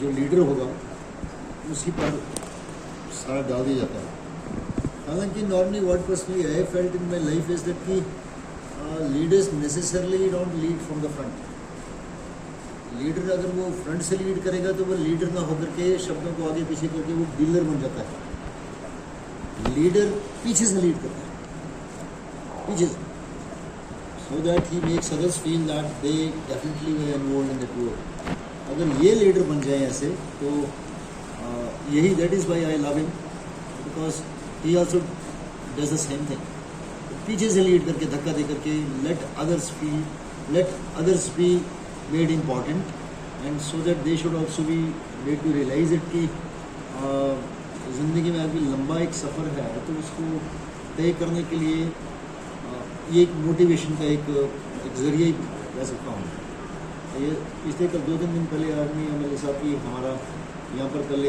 जो लीडर होगा उसी पर सारा डाल दिया जाता है। हालांकि normally what personally I felt in my life is that कि leaders necessarily don't lead from the front. Leader अगर वो फ्रंट से लीड करेगा तो वो लीडर ना होकर के शब्दों को आगे पीछे करके वो डीलर बन जाता है। लीडर पीछे से लीड करता है, पीछे से, so that he makes others feel that they definitely वे इन्वॉल्व इन दैट वर्क। अगर ये लीडर बन जाए ऐसे तो यही that is why I love him, because he also does the same thing. पीछे से लीड करके धक्का दे करके let others be made important and so that they should also be made to realise it कि ज़िंदगी में अभी लंबा एक सफ़र है तो उसको तय करने के लिए ये एक मोटिवेशन का एक ज़रिए ही कह सकता हूँ। ये पिछले कल 2-3 दिन पहले आदमी मेरे साथ ही हमारा यहाँ पर कल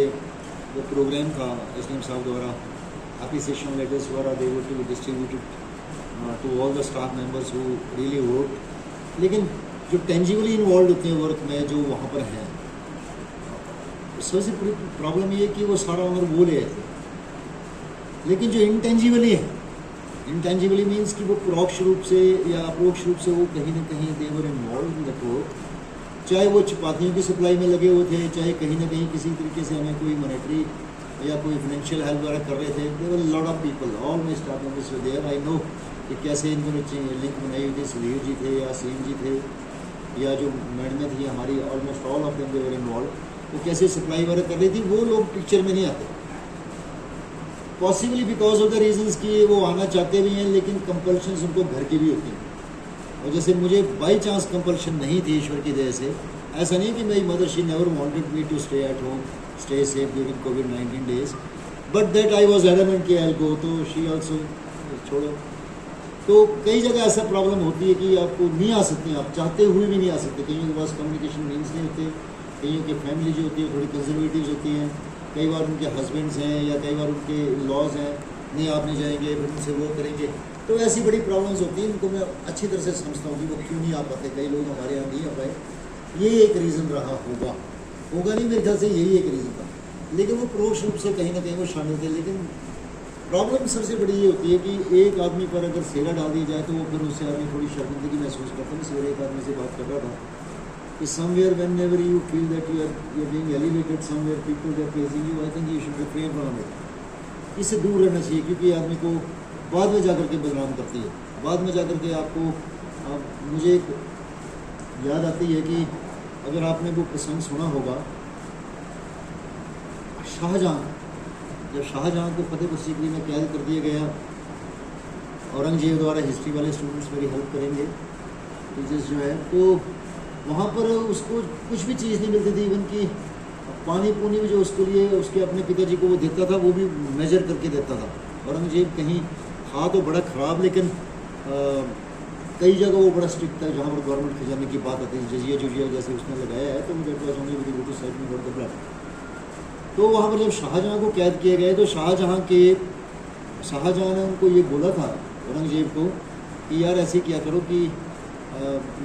जो प्रोग्राम था SDM साहब द्वारा एप्रिसिएशन लेटर्स द्वारा they were to be distributed to all the staff members who really work. लेकिन जो टेंजिबली इन्वॉल्व होते हैं वर्क में, जो वहाँ पर हैं, सबसे बड़ी प्रॉब्लम ये है कि वो सारा ऑनर वो ले आते हैं। लेकिन जो इंटेंजिबली है, इंटेंजिबली मीन्स कि वो परोक्ष रूप से या अप्रोक्ष रूप से वो कहीं ना कहीं दे वर इन्वॉल्व इन दैट वर्क। चाहे वो चपातियों की सप्लाई में लगे हुए थे, चाहे कहीं ना कहीं किसी तरीके से हमें कोई मॉनेटरी या कोई फाइनेंशियल हेल्प वगैरह कर रहे थे। There were lot of people, all my staff members were there. I know कि कैसे इनको लिंक बनाई हुई थी, सलीर जी थे या सीम जी थे या जो मैडमें थी हमारी, almost all of them they were involve. वो कैसे सप्लाई वगैरह कर रही थी, वो लोग पिक्चर में नहीं आते, possibly because of the reasons कि वो आना चाहते भी हैं लेकिन कंपल्शंस उनको घर की भी होती हैं। और जैसे मुझे बाई चांस कंपल्शन नहीं थी ईश्वर की दया से, ऐसा नहीं कि मेरी mother she never wanted me to stay at home, stay safe during कोविड-19 days, but that I was adamant कि आई गो, तो शी आल्सो छोड़ो। तो कई जगह ऐसा प्रॉब्लम होती है कि आपको नहीं आ सकती, आप चाहते हुए भी नहीं आ सकते। कईयों के पास कम्युनिकेशन मीन्स नहीं होते, कईयों की फैमिली जो होती है थोड़ी कंजर्वेटिव होती हैं, कई बार उनके हस्बैंड्स हैं या कई बार उनके लॉज हैं, नहीं आप नहीं जाएंगे फिर उनसे वो करेंगे। तो ऐसी बड़ी प्रॉब्लम्स होती हैं, इनको मैं अच्छी तरह से समझता हूँ कि वो क्यों नहीं आ पाते। कई लोग हमारे यहाँ नहीं आ पाए, ये एक रीज़न रहा होगा नहीं, मेरे ख्याल से यही एक रीज़न था। लेकिन वो परोक्ष रूप से कहीं ना कहीं वो शामिल थे। लेकिन प्रॉब्लम सबसे बड़ी ये होती है कि एक आदमी पर अगर सेला डाल दिया जाए तो वो फिर उससे आदमी थोड़ी शर्मिंदगी महसूस करता है। सवेरे एक आदमी से बात कर रहा था कि somewhere whenever you feel that you are being elevated somewhere, people they are praising you, I think you should refrain from it. इससे दूर रहना चाहिए क्योंकि आदमी को बाद में जाकर के बदनाम करती है, बाद में जाकर के आपको मुझे एक याद आती है कि अगर आपने वो प्रसंग सुना होगा, शाहजहाँ, जब शाहजहाँ को फतेहपुर सीकरी में कैद कर दिया गया, औरंगजेब द्वारा, हिस्ट्री वाले स्टूडेंट्स मेरी हेल्प करेंगे टीचर्स जो है, तो वहाँ पर उसको कुछ भी चीज़ नहीं मिलती थी, इवन कि पानी पूनी भी जो उसके लिए उसके अपने पिताजी को वो देता था वो भी मेजर करके देता था। औरंगजेब कहीं था तो बड़ा ख़राब, लेकिन कई जगह वो बड़ा स्ट्रिक्ट था जहाँ पर गवर्नमेंट खजाने की बात आती है। जजिया जुजिया जैसे उसने लगाया है तो मुझे साइड में गॉट द ब्लड। तो वहाँ पर जब शाहजहाँ को कैद किए गए तो शाहजहाँ ने उनको ये बोला था औरंगजेब को कि यार ऐसे किया करो कि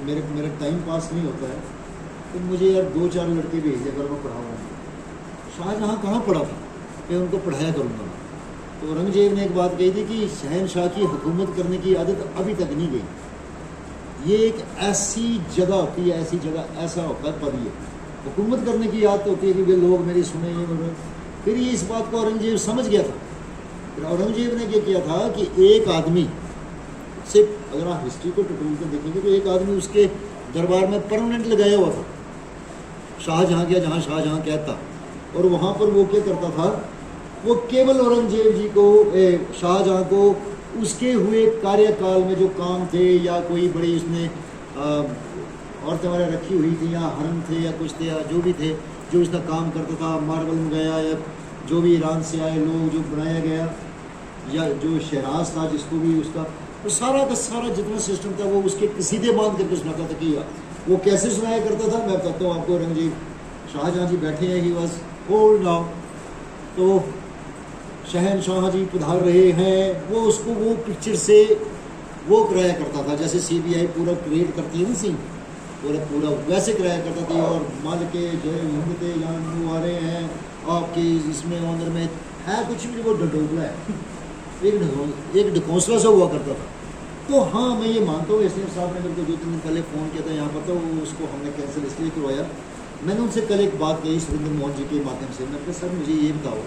मेरा टाइम पास नहीं होता है तो मुझे यार 2-4 लड़के भेज दिया करो, मैं पढ़ाऊँगा। शाहजहाँ कहाँ पढ़ा था मैं उनको पढ़ाया करूँगा। तो औरंगजेब ने एक बात कही थी कि शहनशाह की हुकूमत करने की आदत अभी तक नहीं गई। ये एक ऐसी जगह होती है, ऐसी जगह ऐसा होता है पद, ये हुकूमत करने की आदत होती है कि वे लोग मेरी सुने ये बोले। फिर ये इस बात को औरंगजेब समझ गया था। फिर औरंगजेब ने क्या किया था कि एक आदमी से, अगर आप हिस्ट्री को टटोल कर देखेंगे तो एक आदमी उसके दरबार में परमानेंट लगाया हुआ था, शाहजहाँ का जहाँ शाहजहाँ कहता। और वहाँ पर वो क्या करता था, वो केवल औरंगजेब जी को, शाहजहाँ को उसके हुए कार्यकाल में जो काम थे या कोई बड़ी उसने औरतें वगैरह रखी हुई थी या हरम थे या कुछ थे या जो भी थे, जो इसका काम करता था, मार्बल मंगाया या जो भी ईरान से आए लोग जो बनाया गया, या जो शहराज था जिसको भी उसका, तो सारा का सारा जितना सिस्टम था वो उसके सीधे बांध करके सुनाता था। कि वो कैसे सुनाया करता था मैं बताता हूँ आपको। औरंगजेब, शाहजहाँ जी बैठे हैं, ही वॉज ओल्ड नाउ, तो शहनशाह जी पधार रहे हैं, वो उसको वो पिक्चर से वो कराया करता था, जैसे CBI पूरा क्रिएट करती है ना सीन, पूरा पूरा वैसे कराया करता था। और माल के जो है हिंदते यहाँ वो आ रहे हैं आपके इसमें ऑनर में है कुछ भी, वो डडोगला है, एक ढकोसला सा हुआ करता था। तो हाँ मैं ये मानता हूँ एसडीएम साहब ने मेरे को 2-3 दिन पहले फ़ोन किया था यहाँ पर, तो उसको हमने कैंसिल इसलिए करवाया। मैंने उनसे कल एक बात कही सुरेंद्र मोहन जी के माध्यम से, मैंने कहा सर मुझे ये बताओ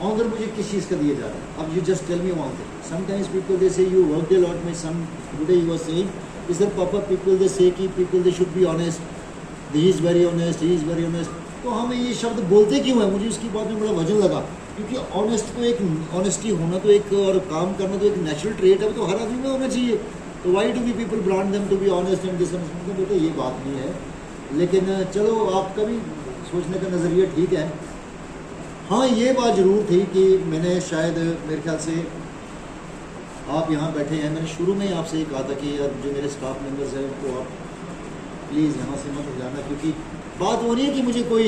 ऑनर मुझे किस चीज़ का दिया जा रहा है, अब you just tell me one thing. Sometimes people they say you work a lot में, some today you are saying is sir पापा पीपल दे से कि people they should be honest, he is very honest, he is very honest. तो हमें ये शब्द बोलते क्यों है, मुझे उसकी बात में बड़ा वजन लगा, क्योंकि ऑनेस्ट तो एक ऑनेस्टी होना तो एक, और काम करना तो एक नेचुरल ट्रेट है, तो हर आदमी में होना चाहिए। तो why do we people brand them to be honest and dishonest? तो बेटा ये बात नहीं है, लेकिन चलो आपका भी सोचने का नज़रिया ठीक है। हाँ ये बात ज़रूर थी कि मैंने शायद मेरे ख्याल से आप यहाँ बैठे हैं, मैंने शुरू में ही आपसे ये कहा था कि यार जो मेरे स्टाफ मेंबर्स हैं उनको आप प्लीज़ यहाँ से मत जाना, क्योंकि बात हो रही है कि मुझे कोई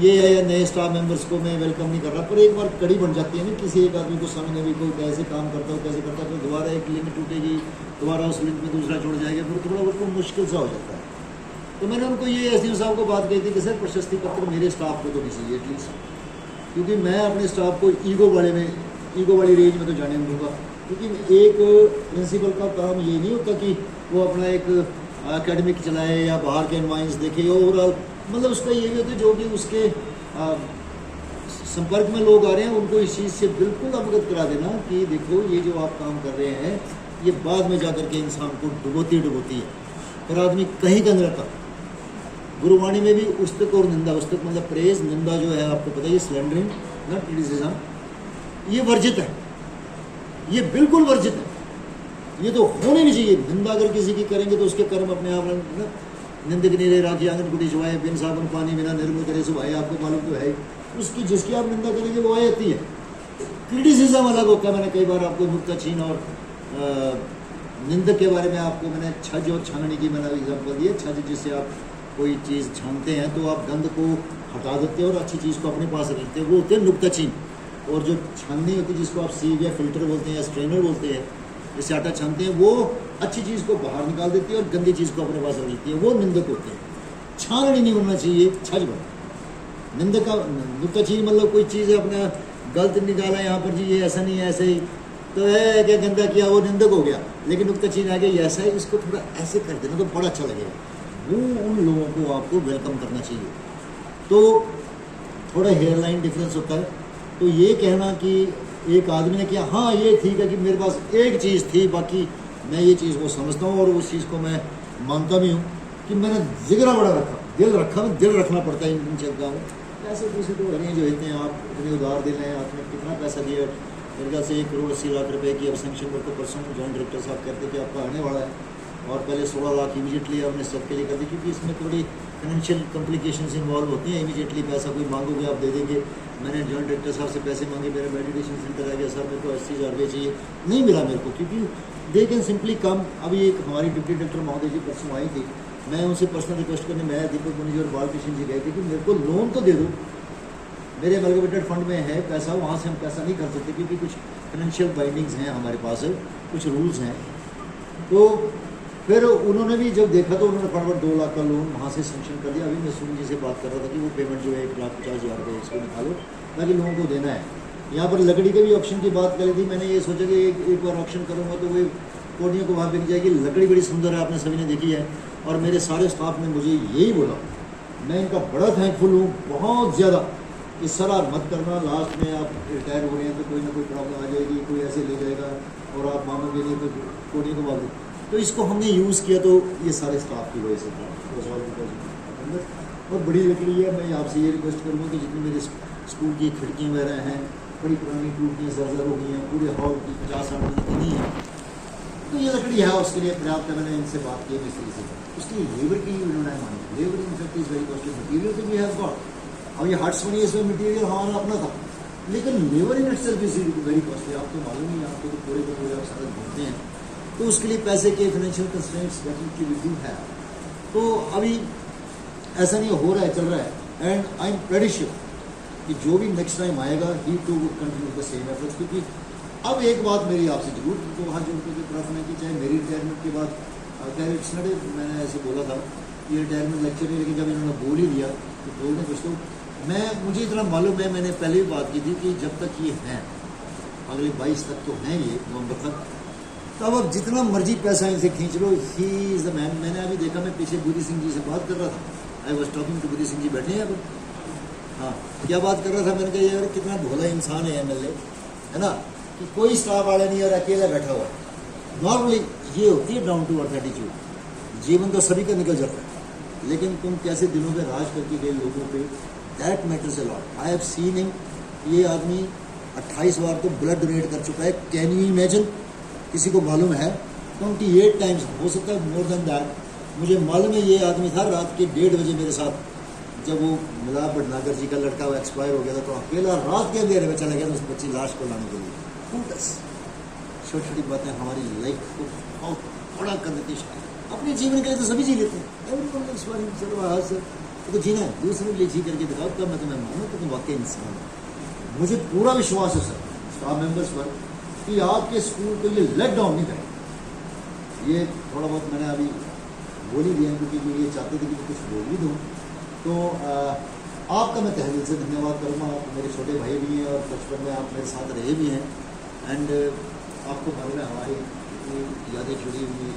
ये है या नए स्टाफ मेंबर्स को मैं वेलकम नहीं कर रहा, पर एक बार कड़ी बन जाती है ना किसी एक आदमी को समझने भी, कोई कैसे काम करता हो कैसे करता है, तो दोबारा एक लिंक टूटेगी, दोबारा उस लिंक में दूसरा जुड़ जाएगा, फिर थोड़ा बहुत मुश्किल सा हो जाता है। तो मैंने उनको ये एसडीएम साहब को बात कही थी कि सर प्रशस्ति पत्र मेरे स्टाफ को तो नहीं चाहिए एटलीस्ट, क्योंकि मैं अपने स्टाफ को ईगो वाली रेंज में तो जाने नहीं दूँगा। क्योंकि एक प्रिंसिपल का काम ये नहीं होता कि वो अपना एक एकेडमिक चलाए या बाहर के एनवायरमेंट्स देखे, ओवरऑल मतलब उसका ये भी होता है जो भी उसके संपर्क में लोग आ रहे हैं उनको इस चीज़ से बिल्कुल अवगत करा देना कि देखो ये जो आप काम कर रहे हैं ये बाद में जाकर के इंसान को डुबोती है, और आदमी कहीं का नहीं रहता। गुरुवाणी में भी उस्तक और निंदा, उस्तक मतलब प्रेज, निंदा जो है आपको पता है ये स्लैंडरिंग नॉट क्रिटिसिज्म, ये वर्जित है, ये बिल्कुल वर्जित है, ये तो होने नहीं चाहिए। निंदा अगर किसी की करेंगे तो उसके कर्म अपने आप, निंदक नीरे राखी आंगन कुटी छुआए, बिन साबुन पानी बिना निर्मल करे सुभाए, आपको मालूम तो है उसकी जिसकी आप निंदा करेंगे वो आ जाती है। क्रिटिसिज्म अलग होता है, मैंने कई बार आपको नुक्ताचीन और निंदक के बारे में आपको मैंने छज और छाननी की मैंने एग्जाम्पल दिया। छज जिससे आप कोई चीज़ छानते हैं तो आप गंद को हटा देते हैं और अच्छी चीज़ को अपने पास रखते हैं, वो होते हैं नुक्ताचीन। और जो छाननी होती है जिसको आप सीव या फिल्टर बोलते हैं या स्ट्रेनर बोलते हैं, जिससे आटा छानते हैं, वो अच्छी चीज़ को बाहर निकाल देती है और गंदी चीज़ को अपने पास रख लेती है, वो निंदक होते हैं। छाननी नहीं बनना चाहिए, छज बन। निंदक का नुक्ताचीन मतलब कोई चीज़ अपना गलत निकाला यहाँ पर जी ये ऐसा नहीं है ऐसे ही, तो है क्या गंदा किया वो निंदक हो गया। लेकिन नुक्ताचीन आ गया ये ऐसा है, इसको थोड़ा ऐसे कर देना तो बड़ा अच्छा लगेगा, वो उन लोगों को आपको वेलकम करना चाहिए। तो थोड़ा हेयर लाइन डिफरेंस होता है। तो ये कहना कि एक आदमी ने किया, हाँ ये ठीक है कि मेरे पास एक चीज़ थी, बाकी मैं ये चीज़ को समझता हूँ और उस चीज़ को मैं मानता भी हूँ कि मैंने जिगरा बड़ा रखा, दिल रखना पड़ता है इन चलता हूँ। पैसे पूसे तो अरे जो होते हैं, आप इतने उधार दिल हैं, आपने कितना पैसा दिया, मेरे ख्याल से 1 करोड़ 80 लाख रुपए की अब सेंक्शन पर, तो परसों जॉइंट डायरेक्टर साहब कहते कि आपका आने वाला है, और पहले 16 लाख इमीडिएटली आपने सबके लिए कर दी, क्योंकि इसमें थोड़ी फाइनेंशियल कॉम्प्लिकेशंस इन्वॉल्व होती हैं। इमीडिएटली पैसा कोई मांगोगे आप दे देंगे। मैंने जॉइंट डायरेक्टर साहब से पैसे मांगे, मेरा मेडिटेशन सेंटर आ गया, सर मेरे को 80,000 रुपये चाहिए, नहीं मिला मेरे को, क्योंकि दे कैन सिंपली कम। अभी एक हमारी डिप्टी डायरेक्टर महोदय जी परसों आई थी, मैं उनसे पर्सनल रिक्वेस्ट करने, मैं दीपक मुनि जी और बालकृष्ण जी गए थे कि मेरे को लोन तो दे दो, मेरे एमलगमेटेड फंड में है पैसा, वहाँ से हम पैसा नहीं कर सकते क्योंकि कुछ फाइनेंशियल बाइंडिंग्स हैं हमारे पास, कुछ रूल्स हैं। तो फिर उन्होंने भी जब देखा तो उन्होंने फटाफट 2 लाख का लोन वहाँ से सेंक्शन कर दिया। अभी मैं सुनील जी से बात कर रहा था कि वो पेमेंट जो है 1,50,000 रुपये इसको निकालो ताकि लोगों को देना है। यहाँ पर लकड़ी के भी ऑप्शन की बात करी थी, मैंने ये सोचा कि एक बार ऑप्शन करूँगा तो वो कोडियों को वहाँ बिक जाएगी। लकड़ी बड़ी सुंदर है, आपने सभी ने देखी है, और मेरे सारे स्टाफ ने मुझे यही बोला, मैं इनका बड़ा थैंकफुल हूँ बहुत ज़्यादा कि सर आप मत करना, लास्ट में आप रिटायर हो रहे हैं तो कोई ना कोई प्रॉब्लम आ जाएगी, कोई ऐसे ले जाएगा और आप मांगोगे नहीं तो कोडियों को मांगो। तो इसको हमने यूज़ किया तो ये सारे स्टाफ की वजह से था। और बड़ी लकड़ी है, मैं आपसे ये रिक्वेस्ट करूँगा कि जितनी मेरे स्कूल की खिड़कियाँ वगैरह हैं बड़ी पुरानी टूटियाँ जर्जर हो गई हैं, पूरे हॉल की 50-60 मिनट की नहीं है, तो ये लकड़ी है उसके लिए पर्याप्त है। मैंने इनसे बात की मिस्त्री से, उसकी लेबर की उन्होंने मानी, labour in fact is very costly, material तो वी हैव गॉट। अब ये हट्स बनी इसमें मटीरियल हमारा अपना था, लेकिन labour in itself is very costly. आपको मालूम ही, आपको तो पूरे के पूरे आप सारे घूमते हैं, तो उसके लिए पैसे के financial constraints definitely we do have. तो अभी ऐसा नहीं हो रहा है, चल रहा है, and I am pretty sure कि जो भी नेक्स्ट टाइम आएगा he too would continue the same efforts. क्योंकि अब एक बात मेरी आपसे जरूर तो वहाँ जो उनकी तरफ है कि चाहे मेरी रिटायरमेंट के बाद खैर इट्स नॉट, मैंने ऐसे बोला था ये रिटायरमेंट लेक्चर है, लेकिन जब इन्होंने बोल ही दिया तो बोलने कुछ तो मुझे इतना मालूम है, मैंने पहले भी बात की थी कि जब तक ये हैं, अगले 22 तक तो हैं ये नवंबर तक, तब अब जितना मर्जी पैसा इनसे खींच लो, ही इज़ द मैन। मैंने अभी देखा, मैं पीछे बुद्धि सिंह जी से बात कर रहा था, आई वॉज टॉकिंग टू बुद्धि सिंह जी, बैठे हैं अब। हाँ, क्या बात कर रहा था, मैंने कहा यार कितना भोला इंसान है MLA, है ना, कि कोई स्टाफ वाला नहीं और अकेला बैठा हुआ। नॉर्मली ये होती है डाउन टू अर्थ एटीट्यूड। जीवन तो सभी का निकल जाता है, लेकिन तुम कैसे दिलों पे राज करके गए लोगों पे, that matters a lot. I have seen him, ये आदमी 28 बार तो ब्लड डोनेट कर चुका है। Can you imagine? किसी को मालूम है? 28 टाइम्स, हो सकता है मोर देन दैट। मुझे मालूम है ये आदमी था रात के 1:30 बजे मेरे साथ, जब वो मिला भटनागर जी का लड़का वो एक्सपायर हो गया था, तो अकेला रात के अंधेरे में चला गया था उस बच्ची लाश को लाने के लिए। छोटी छोटी बातें हमारी लाइफ को बहुत बड़ा कर देती है। अपने जीवन के लिए तो सभी जी लेते हैं, चलो आज से तो जीना है, दूसरे के लिए जी करके दिखाओ, तब मैं तुम्हें मानूँ कि तुम वाकई इंसान हो। मुझे पूरा विश्वास है सर स्टाफ मेंबर्स पर कि आपके स्कूल को ये लेट डाउन नहीं करें। ये थोड़ा बहुत मैंने अभी बोल ही दिया, क्योंकि ये चाहते थे कि मैं कुछ बोल ही दूँ। तो आपका मैं तहे दिल से धन्यवाद करूँगा। आप मेरे छोटे भाई भी हैं और बचपन में आप मेरे साथ रहे भी हैं। एंड आपको मालूम है हमारी इतनी यादें जुड़ी हुई,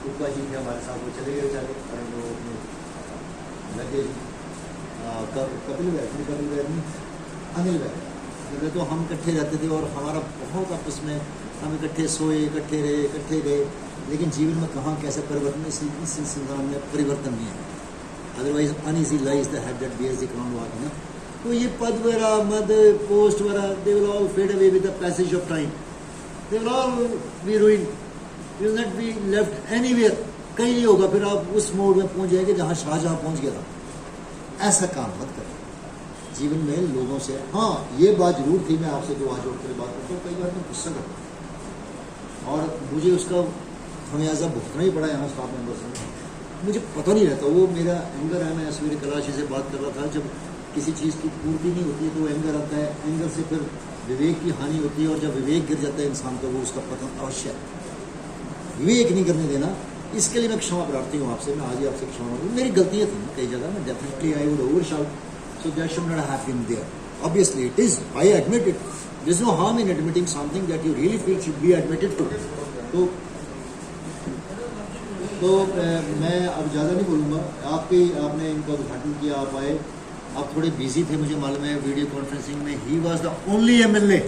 उपा जी थे हमारे साथ, वो चले गए बेचारे, और वो अपने लगे कपिल वैद नहीं, अनिल वैद, तो हम इकट्ठे रहते थे और हमारा बहुत आपस में, हम इकट्ठे सोए, इकट्ठे रहे, इकट्ठे गए, लेकिन जीवन में कहाँ कैसे परिवर्तन, इस संसार में परिवर्तन नहीं है। Otherwise uneasy lies the head that bears the crown वाक ना। तो ये पद वगैरह, मद, पोस्ट वगैरह, they will all fade away with the passage of time, they will all be ruined, you will not be left anywhere. कहीं नहीं होगा, फिर आप उस मोड में पहुंच जाएंगे जहाँ शाहजहाँ पहुंच गया था। ऐसा काम मत करें जीवन में लोगों से। हाँ, ये बात जरूर थी, मैं आपसे जो आज जोड़कर बात करता हूँ, कई बार मैं गुस्सा करता हूँ और मुझे उसका खमियाजा भुगतना ही पड़ा यहाँ स्टाफ मेंबर से। मुझे पता नहीं रहता, वो मेरा एंगर है। मैं सवेरे कलाशी से बात कर रहा था, जब किसी चीज़ की पूर्ति नहीं होती है तो एंगर आता है, एंगर से फिर विवेक की हानि होती है, और जब विवेक गिर जाता है इंसान का, वो उसका पतन अवश्य है। विवेक नहीं करने देना, इसके लिए मैं क्षमा प्रार्थी हूँ आपसे। मैं आज ही आपसे क्षमा मांगू, मेरी गलतियाँ थी कई जगह, मैं definitely I would over shout, so that should not have been there. Obviously it is, I admit it, there is no harm in admitting something that you really feel should be admitted to. तो मैं अब ज़्यादा नहीं बोलूँगा। आपने इनका उद्घाटन किया, आप आए, आप थोड़े बिजी थे मुझे मालूम है वीडियो कॉन्फ्रेंसिंग में। He was the only MLA,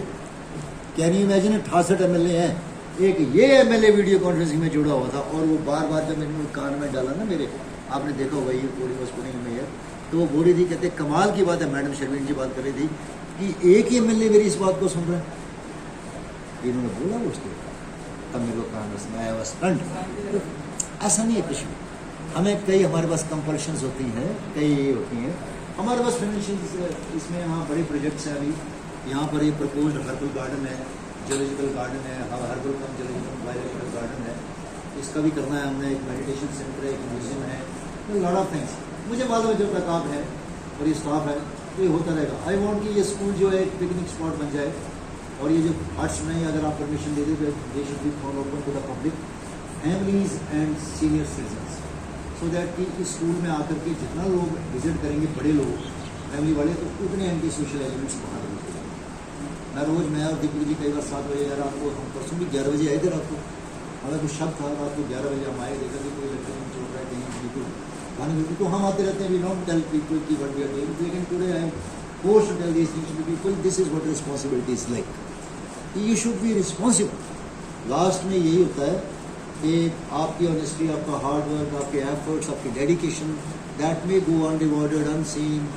can you imagine, 68 MLA हैं, एक ये MLA वीडियो कॉन्फ्रेंसिंग में जुड़ा हुआ था। और वो बार बार जब मैंने कान में डाला ना मेरे, आपने देखा होगा ये पूरी वॉज में है, तो वो बोली थी, कहते कमाल की बात है, मैडम शर्मीन जी बात कर रही थी कि एक ही MLA मेरी इस बात को सुन रहा है। इन्होंने बोला उसको, तब मेरे को कांग्रेस में आया, स्टंट। ऐसा नहीं है कुछ भी, हमें कई, हमारे पास कंपल्शंस होती हैं, कई होती हैं हमारे पास फाइनेंशियल, इसमें यहाँ बड़े प्रोजेक्ट्स हैं। अभी यहाँ पर ये प्रपोज्ड हर्बल गार्डन है, जोलॉजिकल गार्डन है, हर्बल कम जोलॉजिकल बायोलॉजिकल गार्डन है, इसका भी करना है हमने। एक मेडिटेशन सेंटर है, एक म्यूजियम है, लॉट ऑफ थिंग्स। मुझे मालूम है जो प्रताप है और ये स्टाफ है, तो ये होता रहेगा। आई वॉन्ट कि ये स्कूल जो है एक पिकनिक स्पॉट बन जाए, और ये जो आर्ट्स में अगर आप परमिशन दे दें तो they should be for open to the public, families and senior citizens, so that कि इस स्कूल में आकर के जितना लोग विजिट करेंगे, बड़े लोग, फैमिली वाले, तो उतने इनके सोशल एलिमेंट्स बाहर होते हैं। मैं रोज़, मैं और दीपक जी कई बार 7 बजे या रात को, हम परसों भी 11 बजे आए थे रात को, हमें कुछ शक था, रात को 11 बजे हम आए, देखा कि कोई लड़के हम चल रहा है कहीं बिल्कुल खाने बिल्कुल, तो हम आते रहते हैं, वी डोंट टेल पीपल की व्हाट वी आर डूइंग, लेकिन today I am forced to tell this things to people, this is what responsibility is like, you should be responsible. Last में यही होता है कि आपकी ऑनेस्टी, आपका हार्ड वर्क, आपके एफर्ट्स, आपकी dedication, that may go unrewarded, unseen,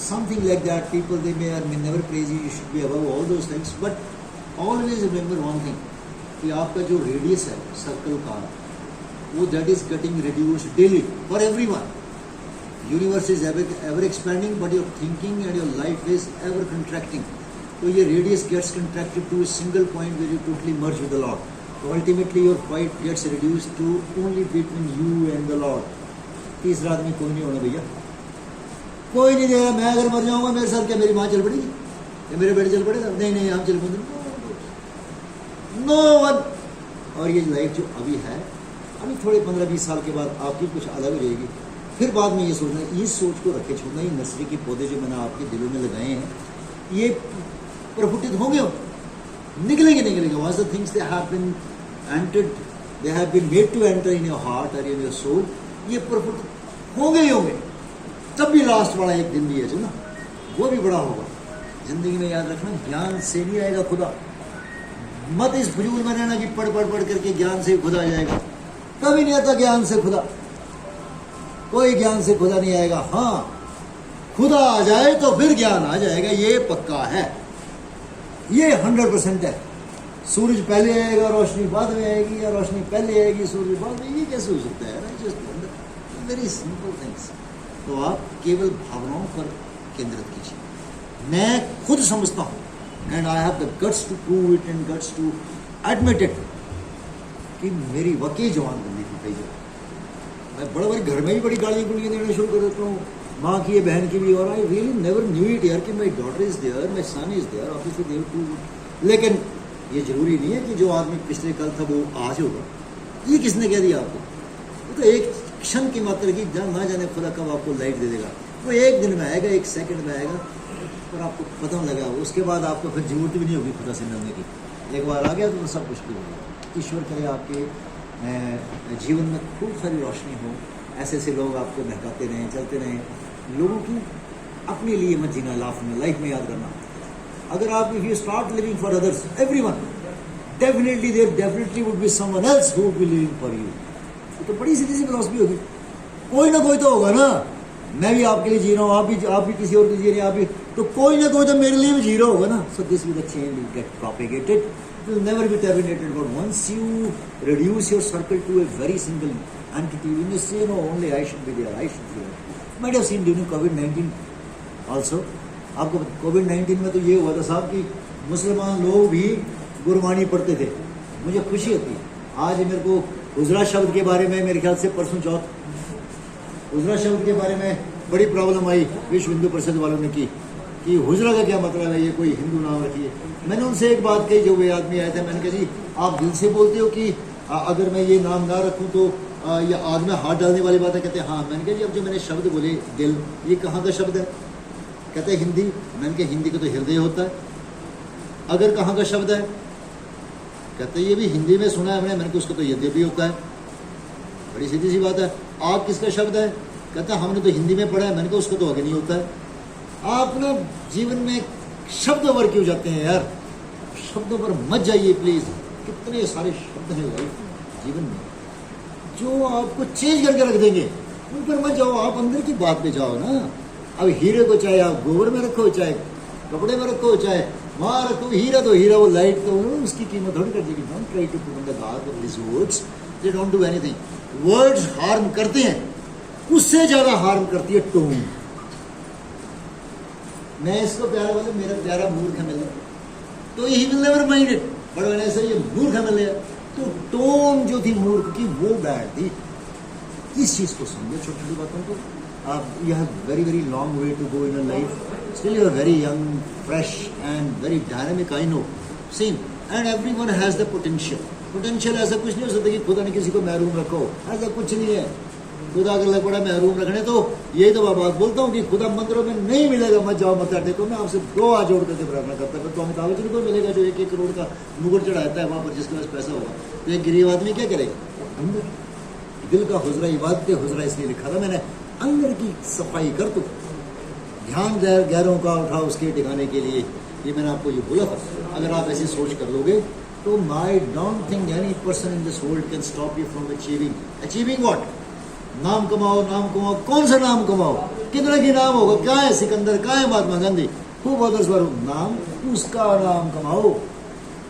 something like that. People they may are may never praise you, you should be above all those things, but always remember one thing, कि आपका जो radius है circle का, वो that is getting reduced daily for everyone. Universe is ever expanding, but your thinking and your life is ever contracting. तो ये radius gets contracted to a single point where you totally merge with the Lord. So ultimately your fight gets reduced to only between you and the Lord. तीसरा आदमी कोई नहीं होना भैया, कोई नहीं देगा। मैं अगर मर जाऊंगा, मेरे साथ क्या मेरी माँ चल पड़ेगी या मेरे बेटे चल पड़ेगा? नहीं, हम चल पड़ेंगे, नो वन। और ये लाइफ जो अभी है, अभी थोड़े 15-20 साल के बाद आपकी कुछ अलग रहेगी। फिर बाद में ये सोचना, इस सोच को रखे छोड़ना, ये नर्सरी के पौधे जो मैंने आपके दिलों में लगाए हैं ये प्रफुटित होंगे, निकलेंगे। Was the things they have been entered, they have been made to enter in your heart और इन योर सोल, ये प्रफुटित होंगे ही होंगे। तब भी लास्ट वाला एक दिन भी है जो ना, वो भी बड़ा होगा। जिंदगी में याद रखना, ज्ञान से नहीं आएगा खुदा। मत इस फजूल में रहना कि पढ़ करके ज्ञान से खुदा आ जाएगा, कभी नहीं आता ज्ञान से खुदा। कोई ज्ञान से खुदा नहीं आएगा। हाँ, खुदा आ जाए तो फिर ज्ञान आ जाएगा, ये पक्का है, ये 100% है। सूरज पहले आएगा रोशनी बाद में आएगी, या रोशनी पहले आएगी सूरज बाद में, ये कैसे हो सकता है? Very simple things. तो आप केवल भावनाओं पर केंद्रित कीजिए। मैं खुद समझता हूँ and I have the guts to prove it and guts to admit it कि मेरी वाकई जवान बंदी थी कई जगह। मैं बड़े घर में भी बड़ी गालियाँ देना शुरू कर देता हूँ, माँ की है, बहन की भी। और I really never knew it यार कि my daughter is there, my son is there, obviously there too. लेकिन ये जरूरी नहीं है कि जो आदमी पिछले कल था वो आज होगा। ये किसने कह दिया आपको? वो तो एक क्षण की मात्र की ना जाने खुदा कब आपको लाइट दे देगा। वो एक दिन में आएगा, एक सेकंड में आएगा, और आपको पता नहीं लगा। उसके बाद आपको फिर जरूरत भी नहीं होगी खुदा से मिलने की। एक बार आ गया तो सब मुश्किल हो गया। ईश्वर करे आपके जीवन में खूब सारी रोशनी हो, ऐसे ऐसे लोग आपको बहकाते रहें, चलते रहें। लोगों की अपने लिए मत जीना, लाइफ में याद करना। अगर आप if you start living for others, everyone, definitely there definitely would be someone else who would be living for you. तो बड़ी सीधी सी फिलॉसफी होगी। कोई ना कोई तो होगा ना। मैं भी आपके लिए जी रहा हूँ, आप भी किसी और के लिए जी रहे हैं, आप भी, तो कोई ना कोई तो मेरे लिए भी जी रहा होगा ना। So this will change will get propagated, it will never be terminated. But once you reduce your circle to a very single entity, when you say no, only I should be there, I should be there. You might have seen during COVID-19 also. आपको COVID-19 में तो ये हुआ था साहब कि मुसलमान लोग भी गुरबानी पढ़ते थे। मुझे खुशी होती है। आज मेरे को हुजरा शब्द के बारे में, मेरे ख्याल से परसों चौथ हुजरा शब्द के बारे में बड़ी प्रॉब्लम आई विश्व हिंदू परिषद वालों ने की कि हुजरा का क्या मतलब है, ये कोई हिंदू नाम रखिए। मैंने उनसे एक बात कही, जो वे आदमी आए थे, मैंने कहा जी आप दिल से बोलते हो कि अगर मैं ये नाम ना रखूं तो ये आग में हाथ डालने वाली बात है? कहते हैं हाँ। मैंने कहा जी अब जो मैंने शब्द बोले दिल, ये कहाँ का शब्द है? कहते हैं हिंदी। मैंने कहा हिंदी का तो हृदय होता है। अगर कहाँ का शब्द है? कहते हैं ये भी हिंदी में सुना है मैंने कहा उसका तो यद्य भी होता है। बड़ी सीधी सी बात है। आग किसका शब्द है? कहता है हमने तो हिंदी में पढ़ा है। मैंने कहा उसका तो अग्नि होता है। आप ना जीवन में शब्दों पर क्यों जाते हैं यार? शब्दों पर मत जाइए प्लीज। कितने सारे शब्द हैं लाइफ जीवन में जो आपको चेंज करके रख देंगे, उन पर मत जाओ। आप अंदर की बात पे जाओ ना। अब हीरे को चाहे आप गोबर में रखो, चाहे कपड़े में रखो, चाहे वहाँ रखो, हीरा तो हीरा, वो लाइट तो उसकी कीमत थोड़ी कर देगी। Don't try to put on the guard off this words, they don't do anything. Words harm करते हैं, उससे ज्यादा हार्म करती है टोन। मैं इसको प्यारा बोले मेरा प्यारा मूर्ख मिल तो he will never mind it, but मैंने ऐसा ये मूर्ख मिल गया तो टोन जो थी मूर्ख की वो बैड थी। इस चीज को समझो, छोटी छोटी बातों को। आप you have very very long way to go in life, still you are very young, fresh and very dynamic, I know, same, and everyone has the potential. Potential ऐसा कुछ नहीं हो सकता कि खुदा ने किसी को महरूम रखो, ऐसा कुछ नहीं है। खुदा अगर लग पड़ा महरूम रखने तो यही तो मैं बात बोलता हूँ कि खुदा मंदिरों में नहीं मिलेगा, मत जाओ मत टेको। मैं आपसे दो हाथ जोड़ करके प्रार्थना करता हूँ। तो अमिताभ बच्चन को मिलेगा जो 1-1 करोड़ का मुकुट चढ़ाता है वहाँ पर, जिसके पास पैसा होगा। तो एक गरीब आदमी क्या करेगा? अंदर दिल का हुजरा, इबादत हुजरा इसलिए लिखा था मैंने, अंदर की सफाई कर। तो ध्यान गैरों का उठाओ उसके ठिकाने के लिए, ये मैंने आपको ये बोला था। अगर आप ऐसी सोच कर लोगे तो I don't think any person in this world can stop you from achieving what? नाम कमाओ, नाम कमाओ। कौन सा नाम कमाओ? कितने की नाम होगा? क्या है सिकंदर, क्या है महात्मा गांधी, खूब अदर्स नाम, उसका नाम कमाओ।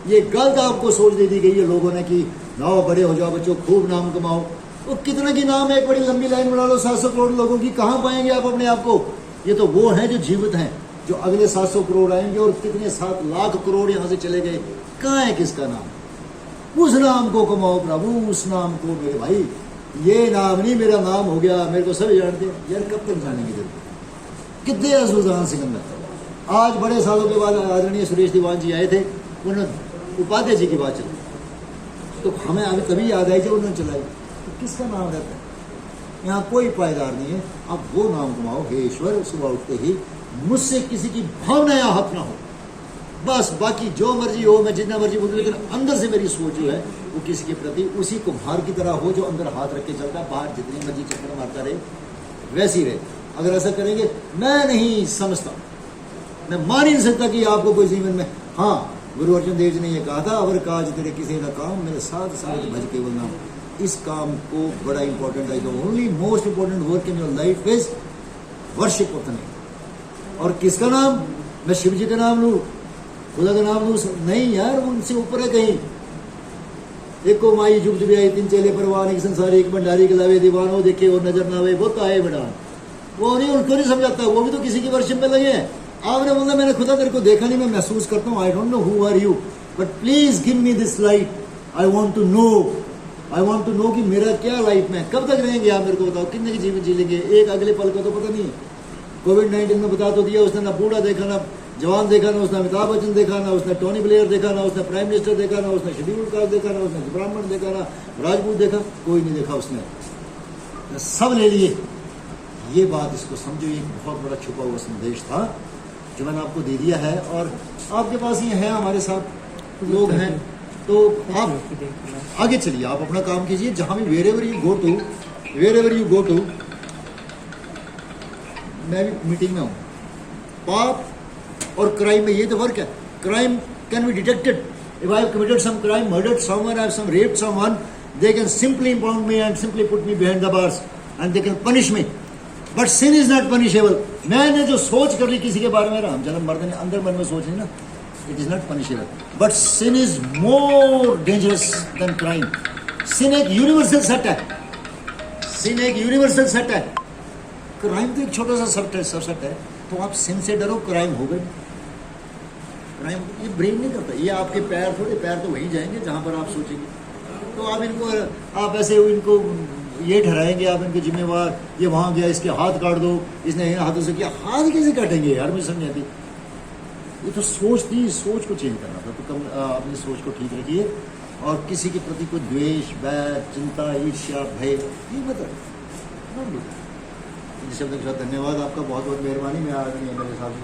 ये गलत आपको सोच दे दी गई है लोगों ने कि नाओ बड़े हो जाओ बच्चों, खूब नाम कमाओ। वो कितने की नाम है? एक बड़ी लंबी लाइन बना लो 700 करोड़ लोगों की, कहाँ पाएंगे आप अपने आप को? ये तो वो हैं जो जीवित हैं, जो अगले 700 करोड़ आएंगे, और कितने 7 लाख करोड़ यहाँ से चले गए। कहाँ है किसका नाम? उस नाम को कमाओ प्रभु, उस नाम को। मेरे भाई ये नाम नहीं मेरा नाम हो गया, मेरे को सब जानते हैं यार। कब तक जानेंगे जब? कितने सुल्तान सिकंदर। आज बड़े सालों के बाद आदरणीय सुरेश दीवान जी आए थे, उन्होंने उपाध्याय जी की बात चलाई तो हमें अभी तभी याद आई जब उन्होंने चलाई। तो किसका नाम रहता है? यहाँ कोई पायदार नहीं है। अब वो नाम कमाओ, हे ईश्वर, सुबह उठते ही मुझसे किसी की भावना या हक ना हो, बस बाकी जो मर्जी हो, मैं जितना मर्जी बोलूँ, लेकिन अंदर से मेरी सोच जो है वो किसी के प्रति उसी कुम्हार की तरह हो जो अंदर हाथ रख के चलता है, बाहर जितनी मर्जी चक्कर मारता रहे वैसी रहे। अगर ऐसा करेंगे, मैं नहीं समझता, मैं मान ही नहीं सकता कि आपको कोई जीवन में, हाँ गुरु अर्जुन देव जी ने यह कहा था, अवर काज तेरे किसी का काम मेरे साथ साथ भज केवल नाम। इस काम को बड़ा इंपॉर्टेंट है। The only most important work in your life is worship of the name. और किसका नाम? मैं शिव जी का नाम लूं, खुदा का नाम लूं? नहीं यार, उनसे ऊपर है कहीं। एक को माई जुग जुग आई, तीन चेले परवान, एक संसारी, एक भंडारी के लावे दीवानो देखे और नजर ना आवे, वो तो आए बड़ा, वो नहीं, उनको नहीं समझाता, वो भी तो किसी की वर्शिप में लगे हैं। आपने बोला मैंने खुदा तेरे को देखा नहीं, मैं महसूस करता हूँ, I don't know who are you, but please give me this light, I want to know कि मेरा क्या लाइफ में, कब तक रहेंगे आप मेरे को बताओ, कितने की जीवन जी लेंगे, एक अगले पल का तो पता नहीं है। कोविड-19 में बता तो दिया, उसने ना बूढ़ा देखा, ना जवान देखा, ना उसने अमिताभ बच्चन देखा, ना उसने टोनी ब्लेयर देखा, ना उसने प्राइम मिनिस्टर देखा, ना उसने शेड्यूल कास्ट देखा, ना उसने ब्राह्मण देखा, ना राजपूत देखा, कोई नहीं देखा उसने, सब ले लिए। ये बात इसको समझो, एक बहुत बड़ा छुपा हुआ संदेश था जो मैंने आपको दे दिया है, और आपके पास ये है, हमारे साथ लोग हैं, तो आप आगे चलिए, आप अपना काम कीजिए, जहां भी वेरेवर यू गो टू, मैं भी मीटिंग में हूँ। पाप और क्राइम में ये तो फर्क है। Crime can be detected, if I have committed some crime, murdered someone, I have some raped someone, they can simply impound me and simply put me behind the bars and they can punish me, but sin is not punishable. मैंने जो सोच कर ली किसी के बारे में, राम जन्म मर्द ने अंदर मन में सोच ली ना, it is not punishable, but sin is more dangerous than crime. sin एक यूनिवर्सल सेट है, क्राइम तो एक छोटा सा सबसेट है। तो आप sin से डरो, क्राइम हो गई। क्राइम ये ब्रेन नहीं करता, ये आपके पैर तो वहीं जाएंगे जहां पर आप सोचेंगे। तो आप आप ऐसे इनको ये ठहराएंगे, आप इनके जिम्मेवार, ये वहां गया, इसके हाथ काट दो, इसने हाथों से किया, हाथ कैसे काटेंगे यार, मुझे समझ नहीं आती। ये तो सोच को चेंज करना था। तो अपनी सोच को ठीक रखिए, और किसी के प्रति कोई द्वेष, बैर, चिंता, ईर्ष्या, भय ये मत रखिए। शब्द के साथ धन्यवाद आपका, बहुत बहुत मेहरबानी। मैं आज मेरे साथ